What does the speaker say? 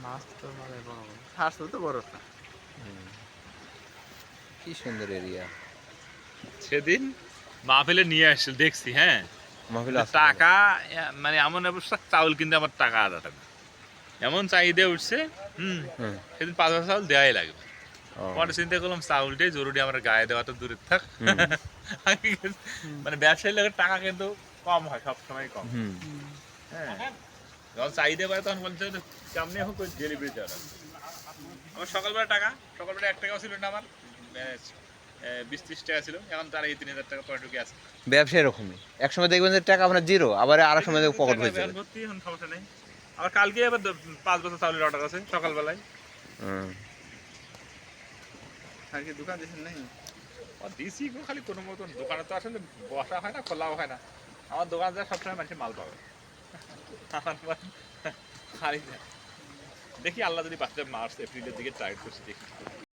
মাছ তো মানে বড় বড় হাঁস তো বড় না। কি সুন্দর এরিয়া। সেদিন মাহফিলে নিয়ে আসছিল দেখছি, হ্যাঁ, মাহফিল কিন্তু আছে তাহলে। টাকা মানে এমন অবস্থা, চাউল কিনতে আমার টাকা আদা টাকা এমন চাহিদা উঠছে। হুম। সেদিন 5 বছর চাউল দেওয়াই লাগবে। ও। পরে চিন্তা করলাম চাউলটাই জরুরি, আমার গায়ে দেওয়া তো দূরে থাক। হুম। মানে ব্যবসায়ী লোকের টাকা কিন্তু কম হয়, সবসময় কম। হুম। হ্যাঁ, যখন চাহিদা পায় তখন বলছে কেমনি হোক ওই ডেলিভারি দেওয়া লাগবে। আমার সকালবেলা টাকা, সকালবেলা 1 টাকাও ছিল না আমার, 20-30 টাকা ছিল, এখন তার এই 3,000 টাকা পরে ঢুকে আছে। ব্যবসা এরকমই, একসময় দেখবেন যে টাকা আপনার জিরো, আবার আর এক সময় দেখবেন পকেট ভরে যাবে। ভর্তি, এখন সমস্যা নেই। আবার কালকে আবার 5 বছর চাউলের অর্ডার আছে সকালবেলায়। হুম। আর কি দোকান দিছেন নাই? দিছি গো, খালি কোনো মতন দোকানে তো আসলে বসা হয় না, খোলাও হয় না। আমার দোকান যা সবসময় মানুষের মাল পাবে। আমার খালি না। দেখি আল্লাহ যদি বাচ্চা মার্চ এপ্রিলের দিকে টাইট করছে দেখি।